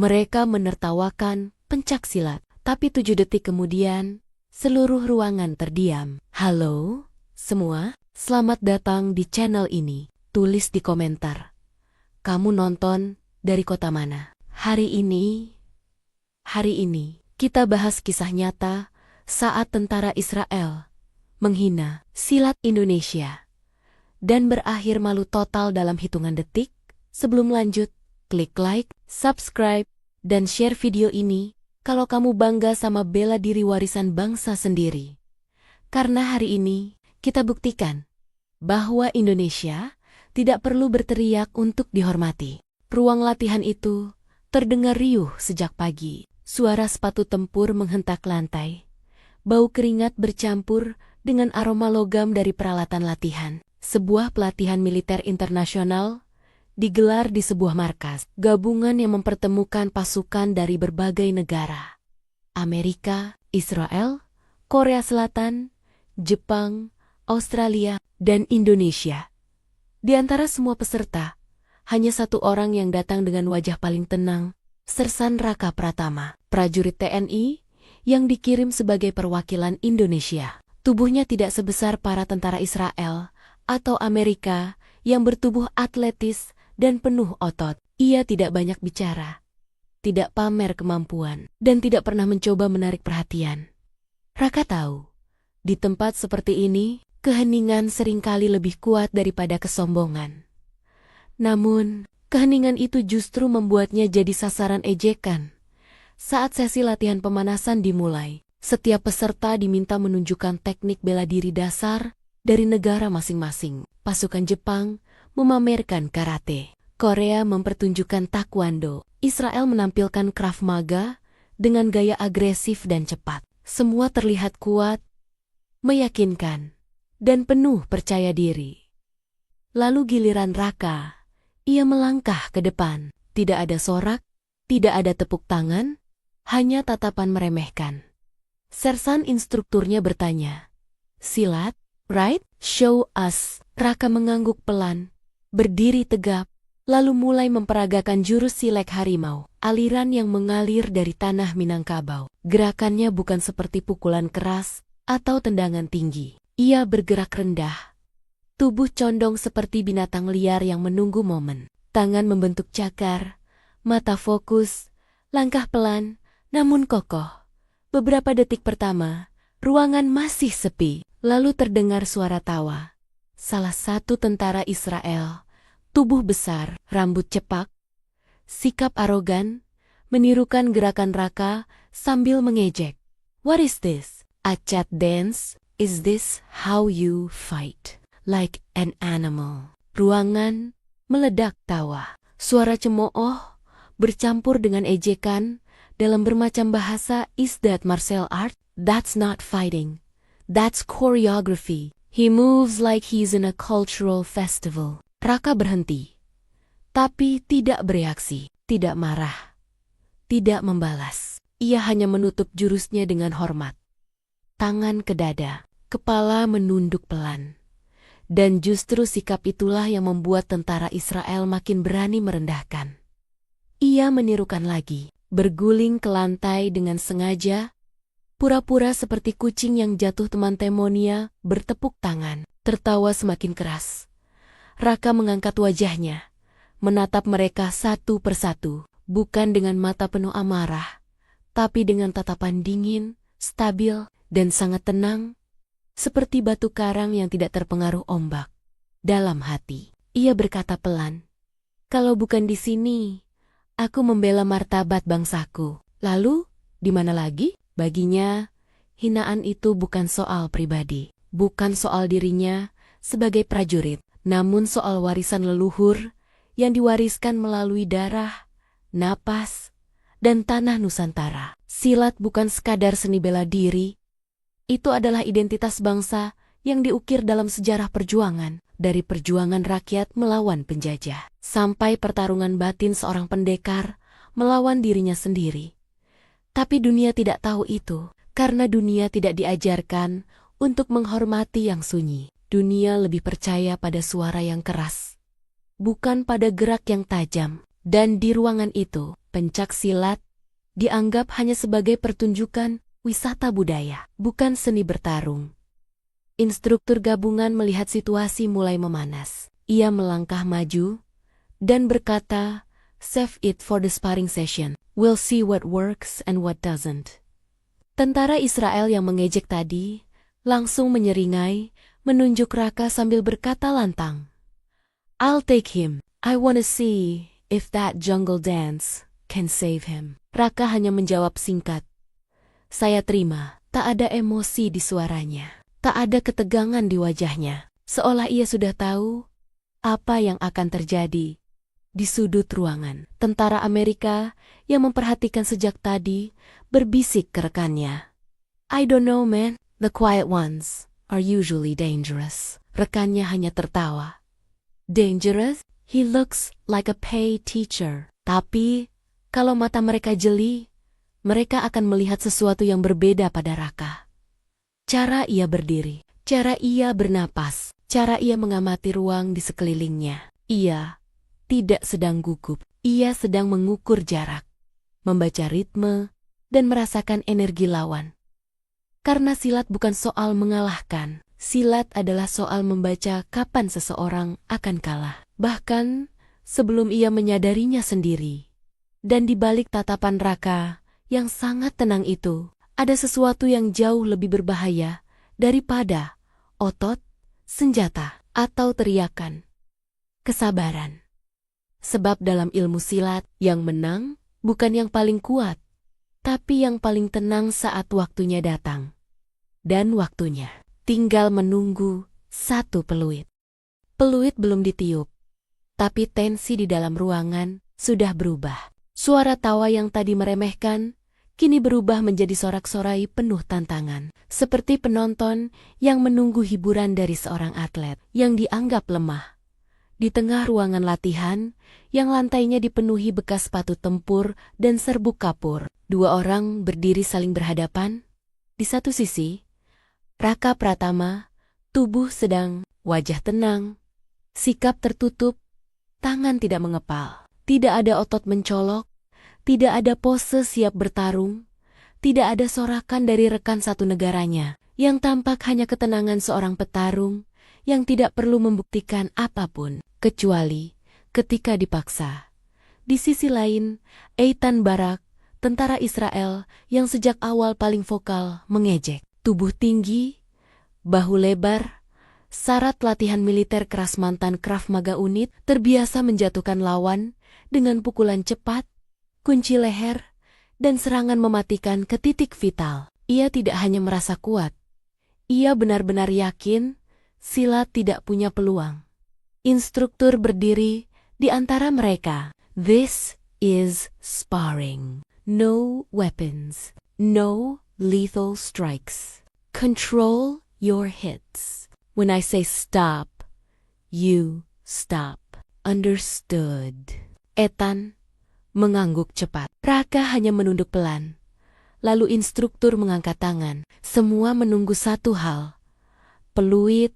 Mereka menertawakan pencak silat. Tapi 7 detik kemudian, seluruh ruangan terdiam. Halo, semua. Selamat datang di channel ini. Tulis di komentar. Kamu nonton dari kota mana? Hari ini kita bahas kisah nyata saat tentara Israel menghina silat Indonesia dan berakhir malu total dalam hitungan detik. Sebelum lanjut, klik like, subscribe, dan share video ini kalau kamu bangga sama bela diri warisan bangsa sendiri. Karena hari ini kita buktikan bahwa Indonesia tidak perlu berteriak untuk dihormati. Ruang latihan itu terdengar riuh sejak pagi. Suara sepatu tempur menghentak lantai. Bau keringat bercampur dengan aroma logam dari peralatan latihan. Sebuah pelatihan militer internasional digelar di sebuah markas gabungan yang mempertemukan pasukan dari berbagai negara. Amerika, Israel, Korea Selatan, Jepang, Australia, dan Indonesia. Di antara semua peserta, hanya satu orang yang datang dengan wajah paling tenang, Sersan Raka Pratama, prajurit TNI yang dikirim sebagai perwakilan Indonesia. Tubuhnya tidak sebesar para tentara Israel atau Amerika yang bertubuh atletis dan penuh otot. Ia tidak banyak bicara, tidak pamer kemampuan, dan tidak pernah mencoba menarik perhatian. Raka tahu, di tempat seperti ini, keheningan seringkali lebih kuat daripada kesombongan. Namun, keheningan itu justru membuatnya jadi sasaran ejekan. Saat sesi latihan pemanasan dimulai, setiap peserta diminta menunjukkan teknik bela diri dasar dari negara masing-masing. Pasukan Jepang memamerkan karate, Korea mempertunjukkan taekwondo, Israel menampilkan Krav Maga dengan gaya agresif dan cepat. Semua terlihat kuat, meyakinkan, dan penuh percaya diri. Lalu giliran Raka, ia melangkah ke depan. Tidak ada sorak, tidak ada tepuk tangan, hanya tatapan meremehkan. Sersan instrukturnya bertanya, "Silat, right? Show us." Raka mengangguk pelan, berdiri tegap, lalu mulai memperagakan jurus silek harimau, aliran yang mengalir dari tanah Minangkabau. Gerakannya bukan seperti pukulan keras atau tendangan tinggi. Ia bergerak rendah. Tubuh condong seperti binatang liar yang menunggu momen. Tangan membentuk cakar, mata fokus, langkah pelan, namun kokoh. Beberapa detik pertama, ruangan masih sepi, lalu terdengar suara tawa. Salah satu tentara Israel, tubuh besar, rambut cepak, sikap arogan, menirukan gerakan Raka sambil mengejek. "What is this? A chat dance? Is this how you fight? Like an animal?" Ruangan meledak tawa. Suara cemooh bercampur dengan ejekan dalam bermacam bahasa. "Is that martial art? That's not fighting. That's choreography. He moves like he's in a cultural festival." Raka berhenti, tapi tidak bereaksi, tidak marah, tidak membalas. Ia hanya menutup jurusnya dengan hormat. Tangan ke dada. Kepala menunduk pelan. Dan justru sikap itulah yang membuat tentara Israel makin berani merendahkan. Ia menirukan lagi, berguling ke lantai dengan sengaja, pura-pura seperti kucing yang jatuh teman temonia, bertepuk tangan, tertawa semakin keras. Raka mengangkat wajahnya, menatap mereka satu persatu, bukan dengan mata penuh amarah, tapi dengan tatapan dingin, stabil, dan sangat tenang, seperti batu karang yang tidak terpengaruh ombak. Dalam hati, ia berkata pelan, "Kalau bukan di sini, aku membela martabat bangsaku." Lalu, di mana lagi? Baginya, hinaan itu bukan soal pribadi, bukan soal dirinya sebagai prajurit, namun soal warisan leluhur yang diwariskan melalui darah, napas, dan tanah Nusantara. Silat bukan sekadar seni bela diri. Itu adalah identitas bangsa yang diukir dalam sejarah perjuangan, dari perjuangan rakyat melawan penjajah, sampai pertarungan batin seorang pendekar melawan dirinya sendiri. Tapi dunia tidak tahu itu, karena dunia tidak diajarkan untuk menghormati yang sunyi. Dunia lebih percaya pada suara yang keras, bukan pada gerak yang tajam. Dan di ruangan itu, pencak silat dianggap hanya sebagai pertunjukan wisata budaya, bukan seni bertarung. Instruktur gabungan melihat situasi mulai memanas. Ia melangkah maju dan berkata, "Save it for the sparring session. We'll see what works and what doesn't." Tentara Israel yang mengejek tadi langsung menyeringai, menunjuk Raka sambil berkata lantang, "I'll take him. I wanna see if that jungle dance can save him." Raka hanya menjawab singkat, "Saya terima." Tak ada emosi di suaranya. Tak ada ketegangan di wajahnya. Seolah ia sudah tahu apa yang akan terjadi. Di sudut ruangan, tentara Amerika yang memperhatikan sejak tadi berbisik ke rekannya, "I don't know, man. The quiet ones are usually dangerous." Rekannya hanya tertawa. "Dangerous? He looks like a paid teacher." Tapi, kalau mata mereka jeli, mereka akan melihat sesuatu yang berbeda pada Raka. Cara ia berdiri, cara ia bernapas, cara ia mengamati ruang di sekelilingnya. Ia tidak sedang gugup, ia sedang mengukur jarak, membaca ritme, dan merasakan energi lawan. Karena silat bukan soal mengalahkan, silat adalah soal membaca kapan seseorang akan kalah. Bahkan sebelum ia menyadarinya sendiri. Dan di balik tatapan Raka yang sangat tenang itu, ada sesuatu yang jauh lebih berbahaya daripada otot, senjata, atau teriakan. Kesabaran. Sebab dalam ilmu silat, yang menang bukan yang paling kuat, tapi yang paling tenang saat waktunya datang. Dan waktunya tinggal menunggu satu peluit. Peluit belum ditiup, tapi tensi di dalam ruangan sudah berubah. Suara tawa yang tadi meremehkan, kini berubah menjadi sorak-sorai penuh tantangan. Seperti penonton yang menunggu hiburan dari seorang atlet yang dianggap lemah. Di tengah ruangan latihan, yang lantainya dipenuhi bekas sepatu tempur dan serbuk kapur, dua orang berdiri saling berhadapan. Di satu sisi, Raka Pratama, tubuh sedang, wajah tenang, sikap tertutup, tangan tidak mengepal, tidak ada otot mencolok, tidak ada pose siap bertarung, tidak ada sorakan dari rekan satu negaranya, yang tampak hanya ketenangan seorang petarung yang tidak perlu membuktikan apapun, kecuali ketika dipaksa. Di sisi lain, Eitan Barak, tentara Israel yang sejak awal paling vokal mengejek. Tubuh tinggi, bahu lebar, syarat latihan militer keras mantan Krav Maga unit, terbiasa menjatuhkan lawan dengan pukulan cepat, kunci leher, dan serangan mematikan ke titik vital. Ia tidak hanya merasa kuat, ia benar-benar yakin silat tidak punya peluang. Instruktur berdiri di antara mereka. "This is sparring. No weapons. No lethal strikes. Control your hits. When I say stop, you stop. Understood?" Ethan mengangguk cepat. Raka hanya menunduk pelan. Lalu instruktur mengangkat tangan. Semua menunggu satu hal. Peluit,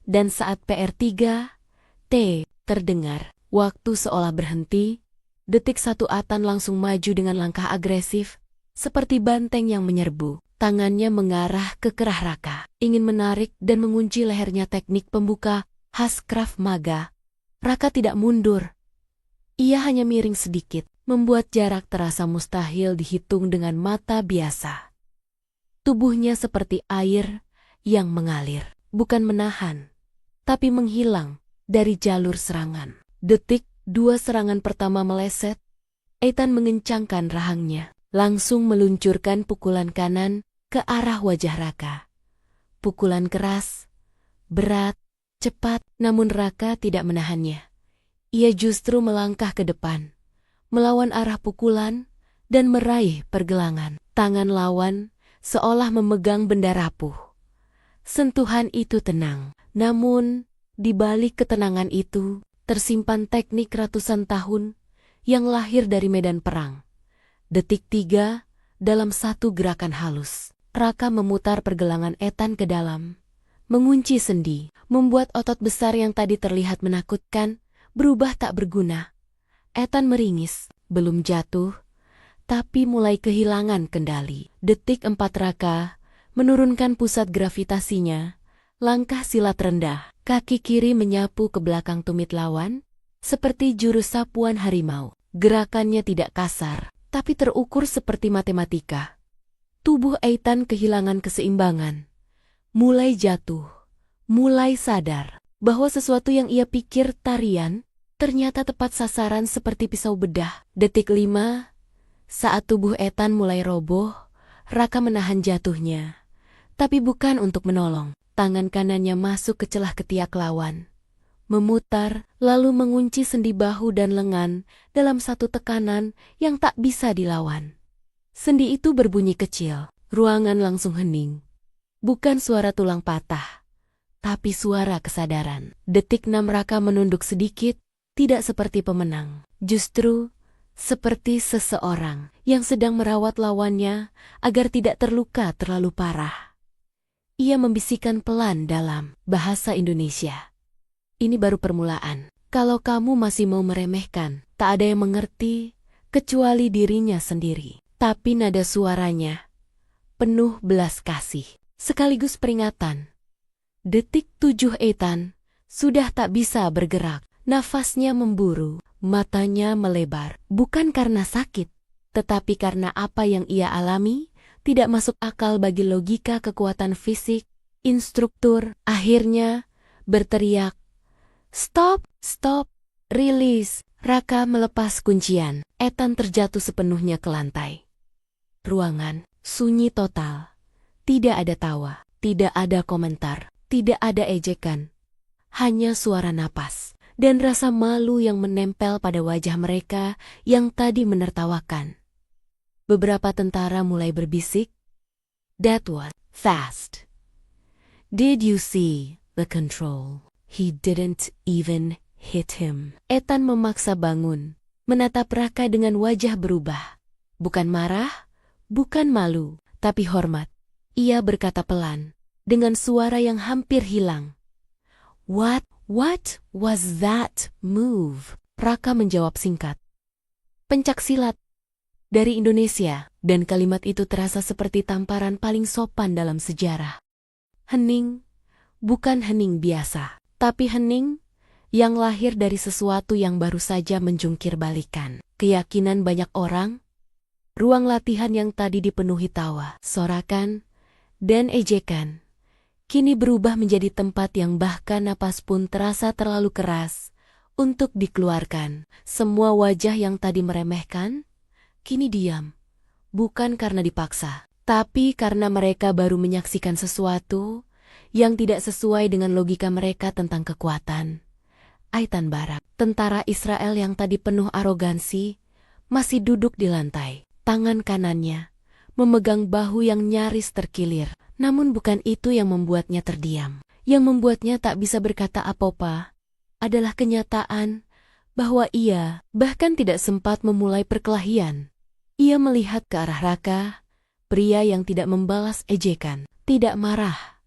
dan saat PR3T terdengar, waktu seolah berhenti, detik satu Ethan langsung maju dengan langkah agresif, seperti banteng yang menyerbu. Tangannya mengarah ke kerah Raka, ingin menarik dan mengunci lehernya. Teknik pembuka khas Krav Maga. Raka tidak mundur. Ia hanya miring sedikit, membuat jarak terasa mustahil dihitung dengan mata biasa. Tubuhnya seperti air yang mengalir, bukan menahan, tapi menghilang dari jalur serangan. Detik dua serangan pertama meleset, Ethan mengencangkan rahangnya, langsung meluncurkan pukulan kanan ke arah wajah Raka. Pukulan keras, berat, cepat, namun Raka tidak menahannya. Ia justru melangkah ke depan, melawan arah pukulan dan meraih pergelangan. Tangan lawan seolah memegang benda rapuh. Sentuhan itu tenang, namun di balik ketenangan itu tersimpan teknik ratusan tahun yang lahir dari medan perang. Detik 3, dalam satu gerakan halus, Raka memutar pergelangan Ethan ke dalam, mengunci sendi, membuat otot besar yang tadi terlihat menakutkan berubah tak berguna. Ethan meringis, belum jatuh, tapi mulai kehilangan kendali. Detik 4 Raka menurunkan pusat gravitasinya, langkah silat rendah, kaki kiri menyapu ke belakang tumit lawan, seperti jurus sapuan harimau. Gerakannya tidak kasar, tapi terukur seperti matematika. Tubuh Ethan kehilangan keseimbangan, mulai jatuh, mulai sadar bahwa sesuatu yang ia pikir tarian, ternyata tepat sasaran seperti pisau bedah. Detik 5, saat tubuh Ethan mulai roboh, Raka menahan jatuhnya. Tapi bukan untuk menolong. Tangan kanannya masuk ke celah ketiak lawan, memutar, lalu mengunci sendi bahu dan lengan dalam satu tekanan yang tak bisa dilawan. Sendi itu berbunyi kecil, ruangan langsung hening. Bukan suara tulang patah, tapi suara kesadaran. Detik 6 Raka menunduk sedikit, tidak seperti pemenang. Justru seperti seseorang yang sedang merawat lawannya agar tidak terluka terlalu parah. Ia membisikkan pelan dalam bahasa Indonesia. Ini baru permulaan. Kalau kamu masih mau meremehkan, tak ada yang mengerti kecuali dirinya sendiri. Tapi nada suaranya penuh belas kasih, sekaligus peringatan. Detik 7 Ethan sudah tak bisa bergerak. Nafasnya memburu, matanya melebar. Bukan karena sakit, tetapi karena apa yang ia alami tidak masuk akal bagi logika kekuatan fisik. Instruktur akhirnya berteriak, "Stop, stop, release." Raka melepas kuncian. Ethan terjatuh sepenuhnya ke lantai. Ruangan sunyi total. Tidak ada tawa, tidak ada komentar, tidak ada ejekan. Hanya suara napas dan rasa malu yang menempel pada wajah mereka yang tadi menertawakan. Beberapa tentara mulai berbisik, "That was fast. Did you see the control? He didn't even hit him." Ethan memaksa bangun, menatap Raka dengan wajah berubah. Bukan marah, bukan malu, tapi hormat. Ia berkata pelan, dengan suara yang hampir hilang, What was that move?" Raka menjawab singkat, "Pencak silat dari Indonesia," dan kalimat itu terasa seperti tamparan paling sopan dalam sejarah. Hening, bukan hening biasa, tapi hening yang lahir dari sesuatu yang baru saja menjungkir balikan. Keyakinan banyak orang, ruang latihan yang tadi dipenuhi tawa, sorakan, dan ejekan, kini berubah menjadi tempat yang bahkan napas pun terasa terlalu keras untuk dikeluarkan. Semua wajah yang tadi meremehkan, kini diam. Bukan karena dipaksa, tapi karena mereka baru menyaksikan sesuatu yang tidak sesuai dengan logika mereka tentang kekuatan. Ethan Barak, tentara Israel yang tadi penuh arogansi, masih duduk di lantai. Tangan kanannya memegang bahu yang nyaris terkilir. Namun bukan itu yang membuatnya terdiam. Yang membuatnya tak bisa berkata apa-apa adalah kenyataan bahwa ia bahkan tidak sempat memulai perkelahian. Ia melihat ke arah Raka, pria yang tidak membalas ejekan, tidak marah,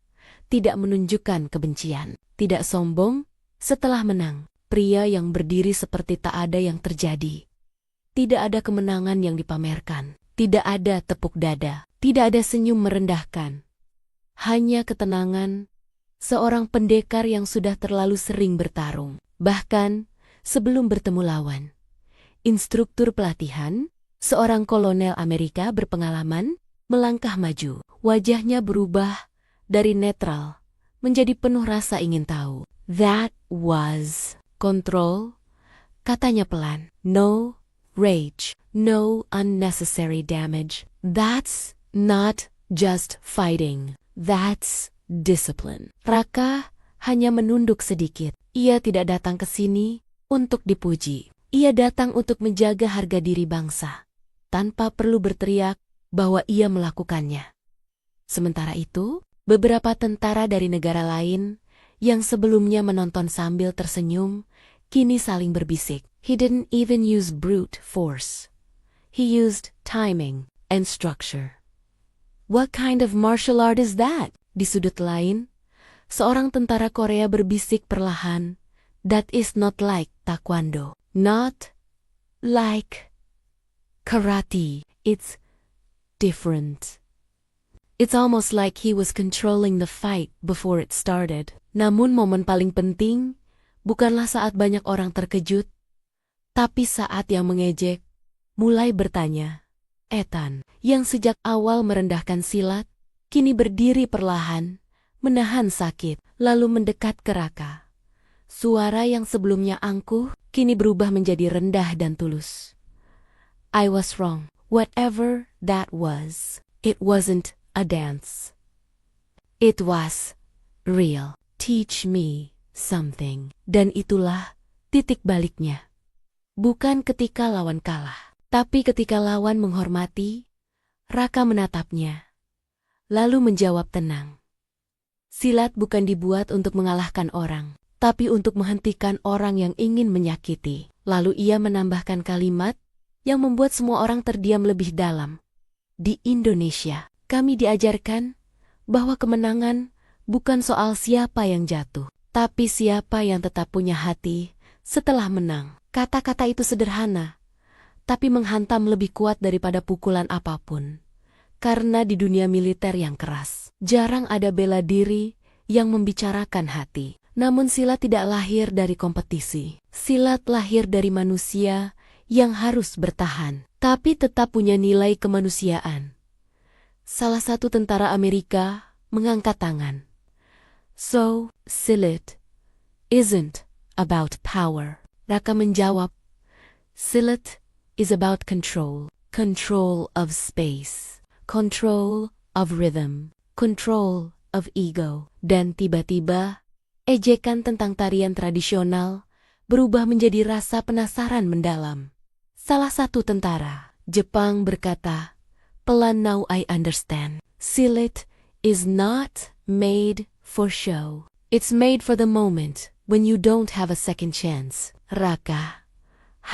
tidak menunjukkan kebencian, tidak sombong setelah menang. Pria yang berdiri seperti tak ada yang terjadi. Tidak ada kemenangan yang dipamerkan, tidak ada tepuk dada, tidak ada senyum merendahkan. Hanya ketenangan, seorang pendekar yang sudah terlalu sering bertarung. Bahkan, sebelum bertemu lawan. Instruktur pelatihan, seorang kolonel Amerika berpengalaman, melangkah maju. Wajahnya berubah dari netral menjadi penuh rasa ingin tahu. "That was control," katanya pelan. "No rage, no unnecessary damage. That's not just fighting. That's discipline." Raka hanya menunduk sedikit. Ia tidak datang ke sini untuk dipuji. Ia datang untuk menjaga harga diri bangsa, tanpa perlu berteriak bahwa ia melakukannya. Sementara itu, beberapa tentara dari negara lain yang sebelumnya menonton sambil tersenyum, kini saling berbisik. "He didn't even use brute force. He used timing and structure. What kind of martial art is that?" Di sudut lain, seorang tentara Korea berbisik perlahan, "That is not like taekwondo. Not like karate. It's different. It's almost like he was controlling the fight before it started. Namun momen paling penting bukanlah saat banyak orang terkejut, tapi saat yang mengejek mulai bertanya. Ethan, yang sejak awal merendahkan Silat, kini berdiri perlahan, menahan sakit, lalu mendekat ke Raka. Suara yang sebelumnya angkuh, kini berubah menjadi rendah dan tulus. I was wrong. Whatever that was, it wasn't a dance. It was real. Teach me something. Dan itulah titik baliknya. Bukan ketika lawan kalah, tapi ketika lawan menghormati, Raka menatapnya, lalu menjawab tenang. Silat bukan dibuat untuk mengalahkan orang, tapi untuk menghentikan orang yang ingin menyakiti. Lalu ia menambahkan kalimat yang membuat semua orang terdiam lebih dalam. Di Indonesia, kami diajarkan bahwa kemenangan bukan soal siapa yang jatuh, tapi siapa yang tetap punya hati setelah menang. Kata-kata itu sederhana, tapi menghantam lebih kuat daripada pukulan apapun. Karena di dunia militer yang keras, jarang ada bela diri yang membicarakan hati. Namun Silat tidak lahir dari kompetisi. Silat lahir dari manusia yang harus bertahan, tapi tetap punya nilai kemanusiaan. Salah satu tentara Amerika mengangkat tangan. So, Silat isn't about power. Raka menjawab, Silat is about control. Control of space. Control of rhythm. Control of ego. Dan tiba-tiba, ejekan tentang tarian tradisional berubah menjadi rasa penasaran mendalam. Salah satu tentara Jepang berkata, pelan, now I understand. Silat is not made for show. It's made for the moment when you don't have a second chance. Raka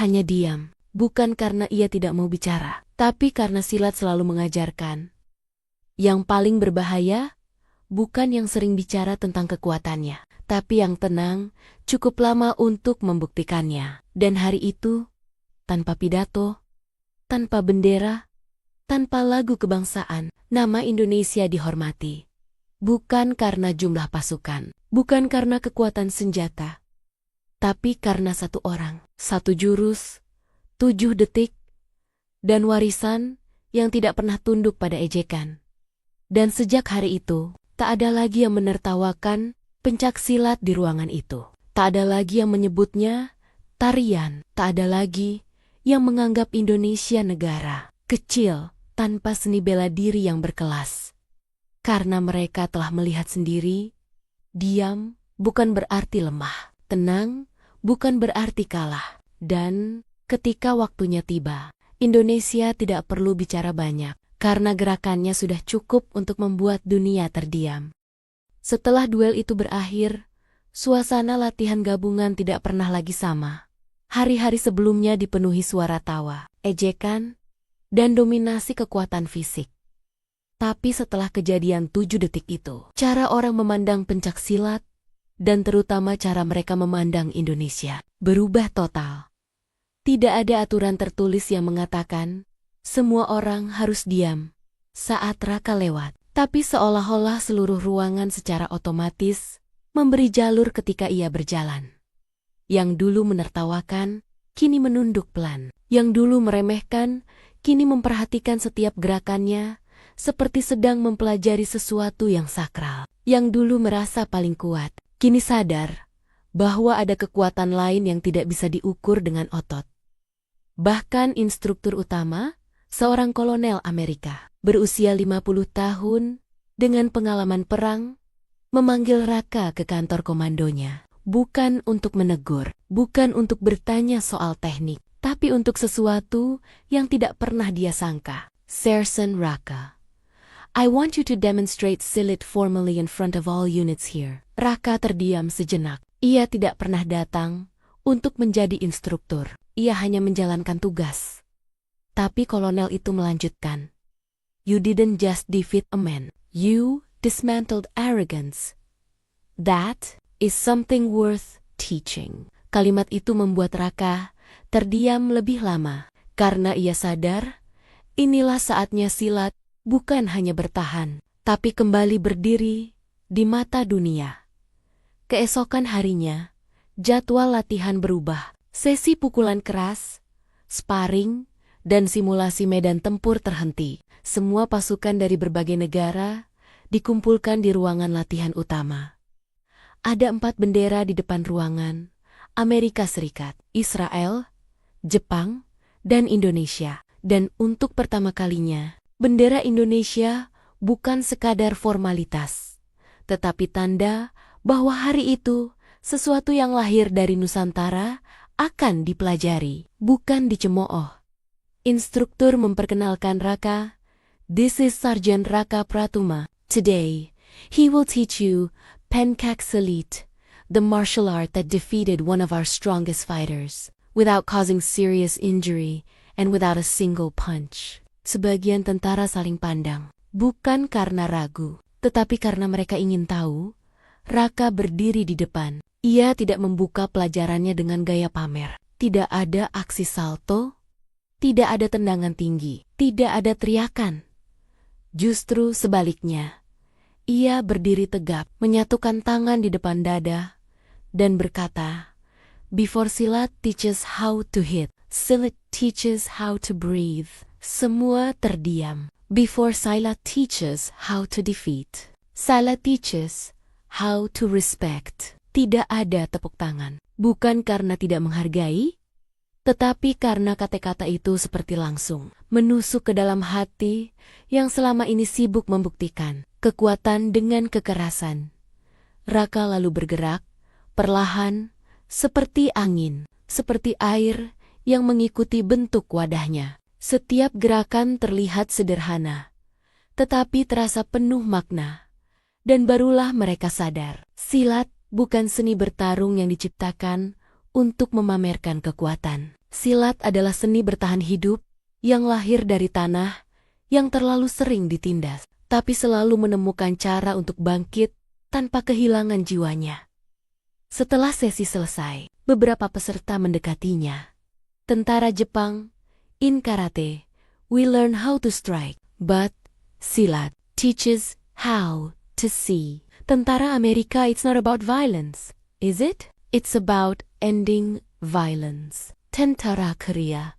hanya diam, bukan karena ia tidak mau bicara, tapi karena Silat selalu mengajarkan. Yang paling berbahaya bukan yang sering bicara tentang kekuatannya, tapi yang tenang cukup lama untuk membuktikannya. Dan hari itu, tanpa pidato, tanpa bendera, tanpa lagu kebangsaan, nama Indonesia dihormati. Bukan karena jumlah pasukan, bukan karena kekuatan senjata, tapi karena satu orang, satu jurus, 7 detik, dan warisan yang tidak pernah tunduk pada ejekan. Dan sejak hari itu, tak ada lagi yang menertawakan pencak silat di ruangan itu. Tak ada lagi yang menyebutnya tarian, tak ada lagi yang menganggap Indonesia negara kecil tanpa seni bela diri yang berkelas. Karena mereka telah melihat sendiri, diam bukan berarti lemah, tenang bukan berarti kalah. Dan ketika waktunya tiba, Indonesia tidak perlu bicara banyak, karena gerakannya sudah cukup untuk membuat dunia terdiam. Setelah duel itu berakhir, suasana latihan gabungan tidak pernah lagi sama. Hari-hari sebelumnya dipenuhi suara tawa, ejekan, dan dominasi kekuatan fisik. Tapi setelah kejadian 7 detik itu, cara orang memandang pencak silat, dan terutama cara mereka memandang Indonesia, berubah total. Tidak ada aturan tertulis yang mengatakan, semua orang harus diam saat Raka lewat. Tapi seolah-olah seluruh ruangan secara otomatis memberi jalur ketika ia berjalan. Yang dulu menertawakan, kini menunduk pelan. Yang dulu meremehkan, kini memperhatikan setiap gerakannya, seperti sedang mempelajari sesuatu yang sakral. Yang dulu merasa paling kuat, kini sadar bahwa ada kekuatan lain yang tidak bisa diukur dengan otot. Bahkan instruktur utama, seorang kolonel Amerika, berusia 50 tahun, dengan pengalaman perang, memanggil Raka ke kantor komandonya. Bukan untuk menegur, bukan untuk bertanya soal teknik, tapi untuk sesuatu yang tidak pernah dia sangka. Sergeant Raka, I want you to demonstrate silat formally in front of all units here. Raka terdiam sejenak. Ia tidak pernah datang untuk menjadi instruktur. Ia hanya menjalankan tugas. Tapi kolonel itu melanjutkan. You didn't just defeat a man. You dismantled arrogance. That is something worth teaching. Kalimat itu membuat Raka terdiam lebih lama. Karena ia sadar, inilah saatnya silat bukan hanya bertahan, tapi kembali berdiri di mata dunia. Keesokan harinya, jadwal latihan berubah. Sesi pukulan keras, sparring, dan simulasi medan tempur terhenti. Semua pasukan dari berbagai negara dikumpulkan di ruangan latihan utama. Ada 4 bendera di depan ruangan: Amerika Serikat, Israel, Jepang, dan Indonesia. Dan untuk pertama kalinya, bendera Indonesia bukan sekadar formalitas, tetapi tanda bahwa hari itu sesuatu yang lahir dari Nusantara akan dipelajari, bukan dicemooh. Instruktur memperkenalkan Raka. This is Sergeant Raka Pratuma. Today, he will teach you Pencak Silat, the martial art that defeated one of our strongest fighters, without causing serious injury and without a single punch. Sebagian tentara saling pandang, bukan karena ragu, tetapi karena mereka ingin tahu. Raka berdiri di depan. Ia tidak membuka pelajarannya dengan gaya pamer. Tidak ada aksi salto, tidak ada tendangan tinggi, tidak ada teriakan. Justru sebaliknya, ia berdiri tegap, menyatukan tangan di depan dada, dan berkata, "Before silat teaches how to hit, silat teaches how to breathe." Semua terdiam. Before silat teaches how to defeat, silat teaches how to respect. Tidak ada tepuk tangan. Bukan karena tidak menghargai, tetapi karena kata-kata itu seperti langsung menusuk ke dalam hati yang selama ini sibuk membuktikan kekuatan dengan kekerasan. Raka lalu bergerak, perlahan, seperti angin, seperti air yang mengikuti bentuk wadahnya. Setiap gerakan terlihat sederhana, tetapi terasa penuh makna. Dan barulah mereka sadar, silat bukan seni bertarung yang diciptakan untuk memamerkan kekuatan. Silat adalah seni bertahan hidup yang lahir dari tanah yang terlalu sering ditindas, tapi selalu menemukan cara untuk bangkit tanpa kehilangan jiwanya. Setelah sesi selesai, beberapa peserta mendekatinya. Tentara Jepang, in karate, we learn how to strike, but silat teaches how to see. Tentara Amerika, it's not about violence, is it? It's about ending violence. Tentara Korea,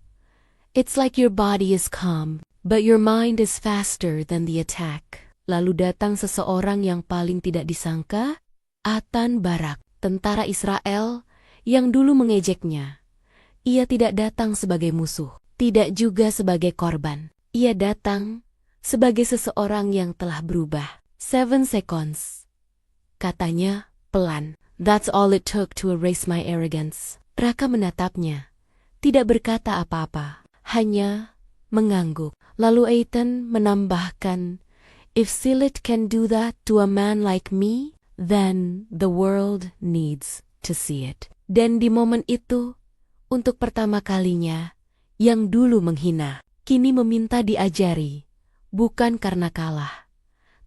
it's like your body is calm, but your mind is faster than the attack. Lalu datang seseorang yang paling tidak disangka, Atan Barak, tentara Israel yang dulu mengejeknya. Ia tidak datang sebagai musuh, tidak juga sebagai korban. Ia datang sebagai seseorang yang telah berubah. 7 seconds. Katanya, pelan. That's all it took to erase my arrogance. Raka menatapnya, tidak berkata apa-apa, hanya mengangguk. Lalu Aitan menambahkan, if silat can do that to a man like me, then the world needs to see it. Dan di momen itu, untuk pertama kalinya, yang dulu menghina, kini meminta diajari, bukan karena kalah,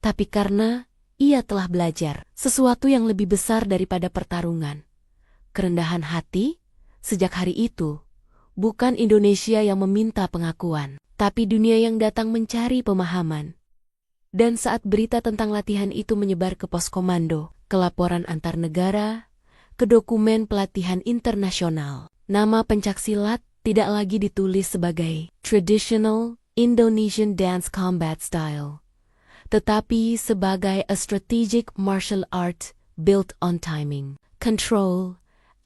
tapi karena ia telah belajar sesuatu yang lebih besar daripada pertarungan. Kerendahan hati. Sejak hari itu, bukan Indonesia yang meminta pengakuan, tapi dunia yang datang mencari pemahaman. Dan saat berita tentang latihan itu menyebar ke pos komando, ke laporan antar negara, ke dokumen pelatihan internasional, nama pencaksilat tidak lagi ditulis sebagai Traditional Indonesian Dance Combat Style, tetapi sebagai a strategic martial art built on timing, control,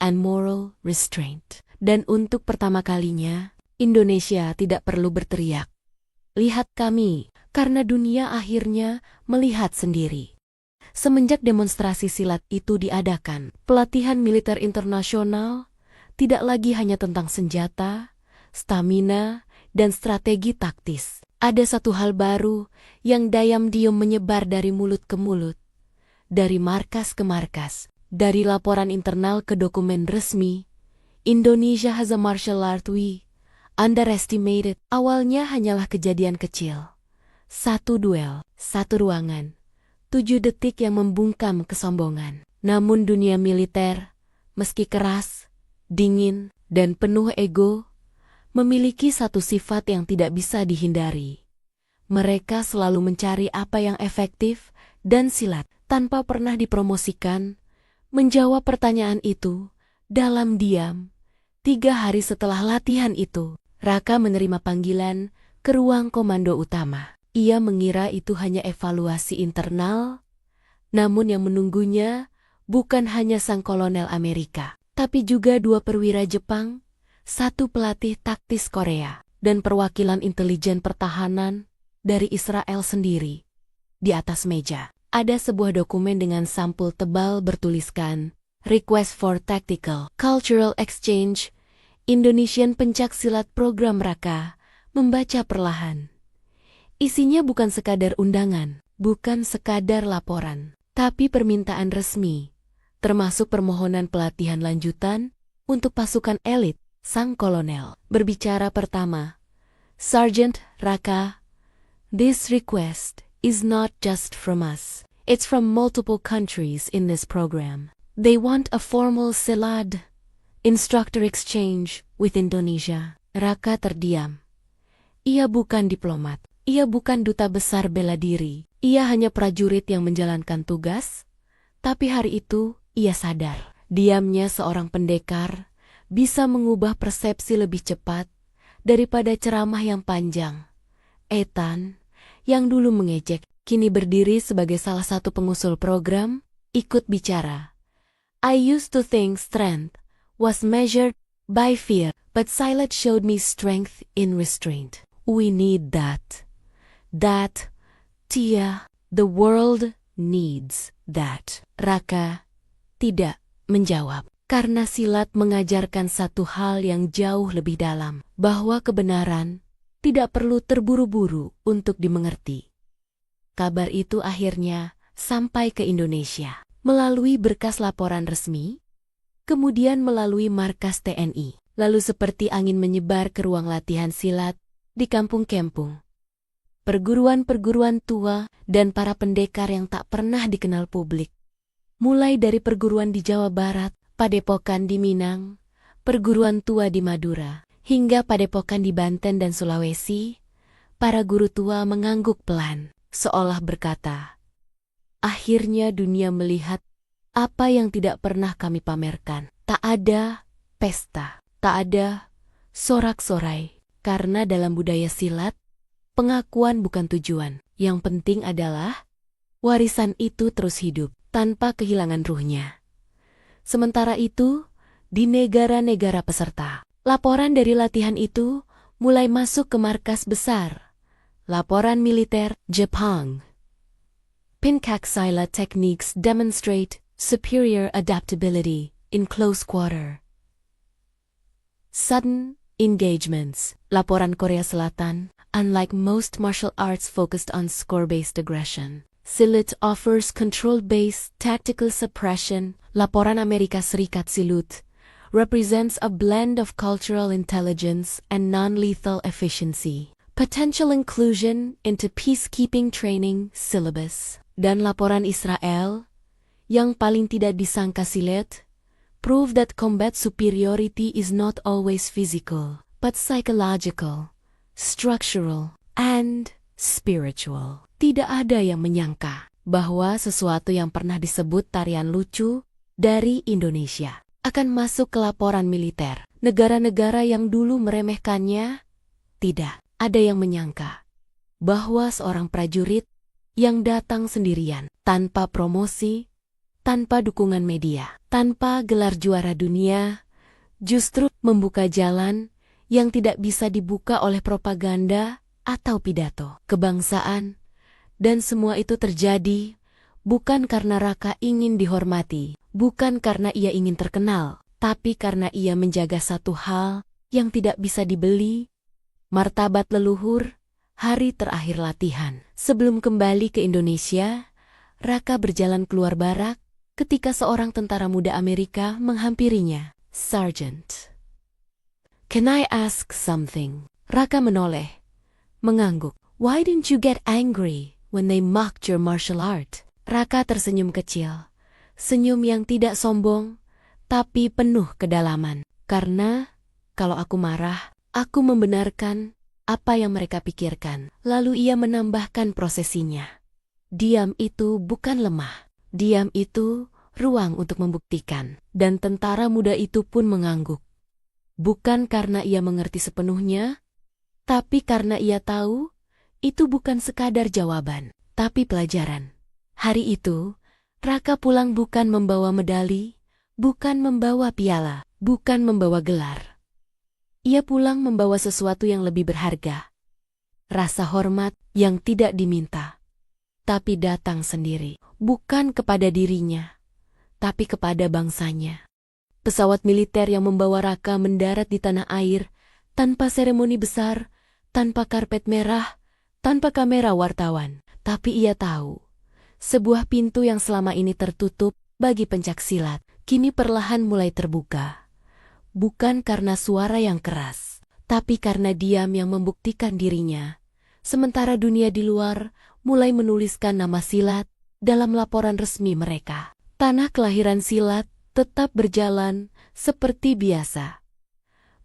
and moral restraint. Dan untuk pertama kalinya, Indonesia tidak perlu berteriak, "Lihat kami," karena dunia akhirnya melihat sendiri. Semenjak demonstrasi silat itu diadakan, pelatihan militer internasional tidak lagi hanya tentang senjata, stamina, dan strategi taktis. Ada satu hal baru yang diam-diam menyebar dari mulut ke mulut, dari markas ke markas, dari laporan internal ke dokumen resmi. Indonesia has a martial art we underestimated. Awalnya hanyalah kejadian kecil. 1 duel, 1 ruangan, 7 detik yang membungkam kesombongan. Namun dunia militer, meski keras, dingin, dan penuh ego, memiliki satu sifat yang tidak bisa dihindari. Mereka selalu mencari apa yang efektif dan silat tanpa pernah dipromosikan. Menjawab pertanyaan itu dalam diam. 3 hari setelah latihan itu, Raka menerima panggilan ke ruang komando utama. Ia mengira itu hanya evaluasi internal, namun yang menunggunya bukan hanya sang kolonel Amerika, tapi juga 2 perwira Jepang, 1 pelatih taktis Korea, dan perwakilan intelijen pertahanan dari Israel sendiri. Di atas meja ada sebuah dokumen dengan sampul tebal bertuliskan Request for Tactical Cultural Exchange. Indonesian Pencaksilat Program Raka membaca perlahan. Isinya bukan sekadar undangan, bukan sekadar laporan, tapi permintaan resmi, termasuk permohonan pelatihan lanjutan untuk pasukan elit. Sang kolonel berbicara pertama, Sergeant Raka, this request is not just from us. It's from multiple countries in this program. They want a formal SILAD, instructor exchange, with Indonesia. Raka terdiam. Ia bukan diplomat. Ia bukan duta besar bela diri. Ia hanya prajurit yang menjalankan tugas. Tapi hari itu, ia sadar. Diamnya seorang pendekar bisa mengubah persepsi lebih cepat daripada ceramah yang panjang. Ethan, yang dulu mengejek, kini berdiri sebagai salah satu pengusul program, ikut bicara. I used to think strength was measured by fear, but Silat showed me strength in restraint. We need that. That, Tia, the world needs that. Raka tidak menjawab, karena silat mengajarkan satu hal yang jauh lebih dalam, bahwa kebenaran tidak perlu terburu-buru untuk dimengerti. Kabar itu akhirnya sampai ke Indonesia, melalui berkas laporan resmi, kemudian melalui markas TNI, lalu seperti angin menyebar ke ruang latihan silat di kampung-kampung, perguruan-perguruan tua, dan para pendekar yang tak pernah dikenal publik. Mulai dari perguruan di Jawa Barat, padepokan di Minang, perguruan tua di Madura, hingga padepokan di Banten dan Sulawesi, para guru tua mengangguk pelan, seolah berkata, akhirnya dunia melihat apa yang tidak pernah kami pamerkan. Tak ada pesta, tak ada sorak-sorai, karena dalam budaya silat, pengakuan bukan tujuan. Yang penting adalah warisan itu terus hidup tanpa kehilangan ruhnya. Sementara itu, di negara-negara peserta, laporan dari latihan itu mulai masuk ke markas besar. Laporan militer Jepang. Pencaksilat techniques demonstrate superior adaptability in close quarter. Sudden engagements. Laporan Korea Selatan. Unlike most martial arts focused on score-based aggression, Silat offers control-based tactical suppression. Laporan Amerika Serikat Silut represents a blend of cultural intelligence and non-lethal efficiency. Potential inclusion into peacekeeping training syllabus. Dan laporan Israel, yang paling tidak disangka Silat, prove that combat superiority is not always physical, but psychological, structural, and spiritual. Tidak ada yang menyangka bahwa sesuatu yang pernah disebut tarian lucu dari Indonesia akan masuk ke laporan militer. Negara-negara yang dulu meremehkannya, tidak ada yang menyangka bahwa seorang prajurit yang datang sendirian, tanpa promosi, tanpa dukungan media, tanpa gelar juara dunia, justru membuka jalan yang tidak bisa dibuka oleh propaganda atau pidato kebangsaan. Dan semua itu terjadi bukan karena Raka ingin dihormati, bukan karena ia ingin terkenal, tapi karena ia menjaga satu hal yang tidak bisa dibeli, martabat leluhur. Hari terakhir latihan. Sebelum kembali ke Indonesia, Raka berjalan keluar barak ketika seorang tentara muda Amerika menghampirinya. Sergeant, can I ask something? Raka menoleh, mengangguk. Why didn't you get angry when they mocked your martial art? Raka tersenyum kecil. Senyum yang tidak sombong, tapi penuh kedalaman. Karena Kalau aku marah, aku membenarkan apa yang mereka pikirkan. Lalu ia menambahkan prosesinya. Diam itu bukan lemah. Diam itu ruang untuk membuktikan. Dan tentara muda itu pun mengangguk. Bukan karena ia mengerti sepenuhnya, tapi karena ia tahu itu bukan sekadar jawaban, tapi pelajaran. Hari itu, Raka pulang bukan membawa medali, bukan membawa piala, bukan membawa gelar. Ia pulang membawa sesuatu yang lebih berharga. Rasa hormat yang tidak diminta, tapi datang sendiri. Bukan kepada dirinya, tapi kepada bangsanya. Pesawat militer yang membawa Raka mendarat di tanah air, tanpa seremoni besar, tanpa karpet merah, tanpa kamera wartawan. Tapi ia tahu, sebuah pintu yang selama ini tertutup bagi pencaksilat, kini perlahan mulai terbuka. Bukan karena suara yang keras, tapi karena diam yang membuktikan dirinya. Sementara dunia di luar mulai menuliskan nama silat dalam laporan resmi mereka. Tanah kelahiran silat tetap berjalan seperti biasa.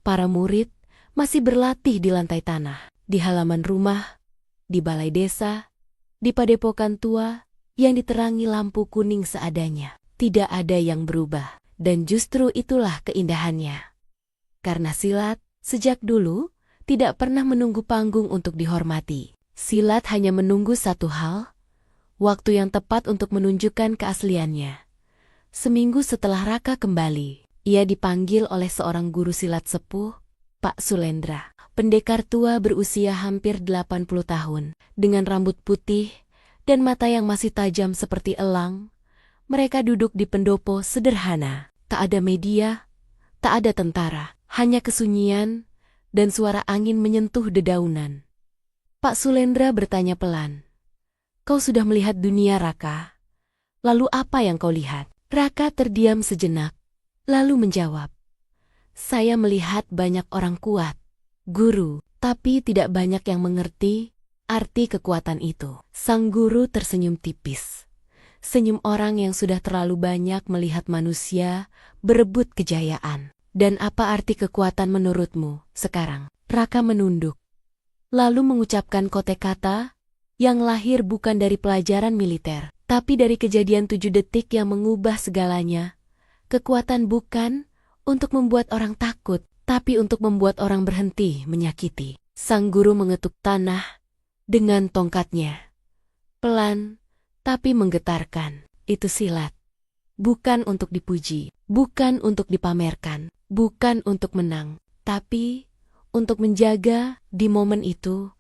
Para murid masih berlatih di lantai tanah, di halaman rumah, di balai desa, di padepokan tua yang diterangi lampu kuning seadanya. Tidak ada yang berubah, dan justru itulah keindahannya. Karena silat, sejak dulu, tidak pernah menunggu panggung untuk dihormati. Silat hanya menunggu satu hal, waktu yang tepat untuk menunjukkan keasliannya. Seminggu setelah Raka kembali, ia dipanggil oleh seorang guru silat sepuh, Pak Sulendra. Pendekar tua berusia hampir 80 tahun, dengan rambut putih dan mata yang masih tajam seperti elang. Mereka duduk di pendopo sederhana. Tak ada media, tak ada tentara, hanya kesunyian dan suara angin menyentuh dedaunan. Pak Sulendra bertanya pelan, "Kau sudah melihat dunia, Raka? Lalu apa yang kau lihat?" Raka terdiam sejenak, lalu menjawab, "Saya melihat banyak orang kuat, Guru, tapi tidak banyak yang mengerti arti kekuatan itu." Sang guru tersenyum tipis. Senyum orang yang sudah terlalu banyak melihat manusia berebut kejayaan. "Dan apa arti kekuatan menurutmu sekarang?" Raka menunduk, lalu mengucapkan kote-kata yang lahir bukan dari pelajaran militer, tapi dari kejadian 7 detik yang mengubah segalanya. Kekuatan bukan untuk membuat orang takut, tapi untuk membuat orang berhenti menyakiti. Sang guru mengetuk tanah dengan tongkatnya. Pelan, tapi menggetarkan. Itu silat. Bukan untuk dipuji, bukan untuk dipamerkan, bukan untuk menang, tapi untuk menjaga. Di momen itu,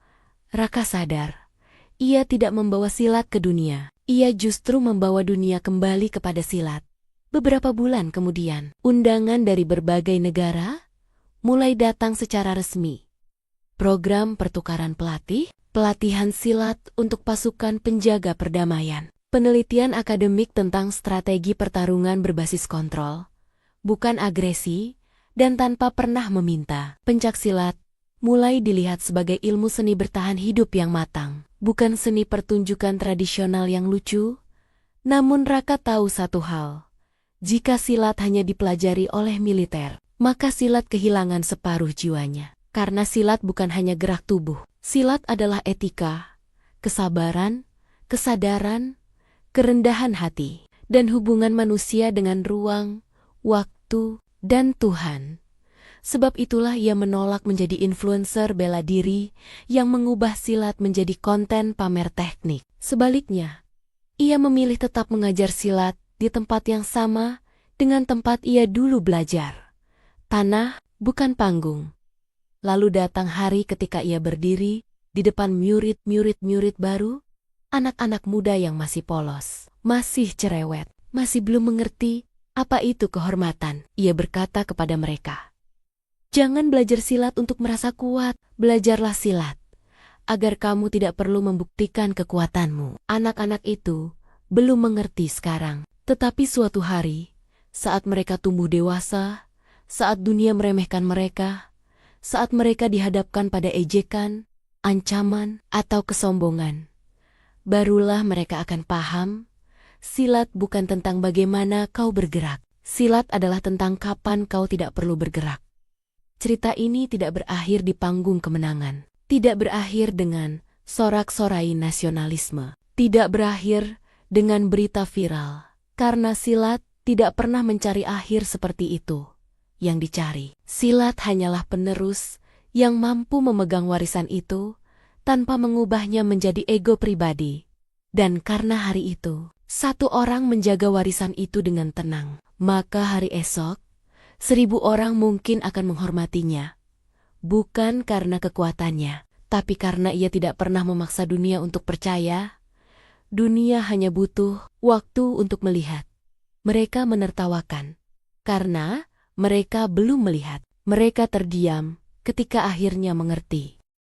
Raka sadar, ia tidak membawa silat ke dunia. Ia justru membawa dunia kembali kepada silat. Beberapa bulan kemudian, undangan dari berbagai negara mulai datang secara resmi. Program pertukaran pelatih, pelatihan silat untuk pasukan penjaga perdamaian, penelitian akademik tentang strategi pertarungan berbasis kontrol, bukan agresi, dan tanpa pernah meminta. Pencaksilat mulai dilihat sebagai ilmu seni bertahan hidup yang matang, bukan seni pertunjukan tradisional yang lucu. Namun Raka tahu satu hal, jika silat hanya dipelajari oleh militer, maka silat kehilangan separuh jiwanya. Karena silat bukan hanya gerak tubuh, silat adalah etika, kesabaran, kesadaran, kerendahan hati, dan hubungan manusia dengan ruang, waktu, dan Tuhan. Sebab itulah ia menolak menjadi influencer bela diri yang mengubah silat menjadi konten pamer teknik. Sebaliknya, ia memilih tetap mengajar silat di tempat yang sama dengan tempat ia dulu belajar. Tanah, bukan panggung. Lalu datang hari ketika ia berdiri di depan murid-murid baru, anak-anak muda yang masih polos, masih cerewet, masih belum mengerti apa itu kehormatan. Ia berkata kepada mereka, "Jangan belajar silat untuk merasa kuat, belajarlah silat agar kamu tidak perlu membuktikan kekuatanmu." Anak-anak itu belum mengerti sekarang, tetapi suatu hari, saat mereka tumbuh dewasa, saat dunia meremehkan mereka, saat mereka dihadapkan pada ejekan, ancaman, atau kesombongan, barulah mereka akan paham, silat bukan tentang bagaimana kau bergerak. Silat adalah tentang kapan kau tidak perlu bergerak. cerita ini tidak berakhir di panggung kemenangan. Tidak berakhir dengan sorak-sorai nasionalisme. Tidak berakhir dengan berita viral. Karena silat tidak pernah mencari akhir seperti itu. Yang dicari, silat hanyalah penerus yang mampu memegang warisan itu tanpa mengubahnya menjadi ego pribadi. Dan karena hari itu, satu orang menjaga warisan itu dengan tenang, maka hari esok, 1000 orang mungkin akan menghormatinya. Bukan karena kekuatannya, tapi karena ia tidak pernah memaksa dunia untuk percaya. Dunia hanya butuh waktu untuk melihat. Mereka menertawakan, karena mereka belum melihat. Mereka terdiam ketika akhirnya mengerti.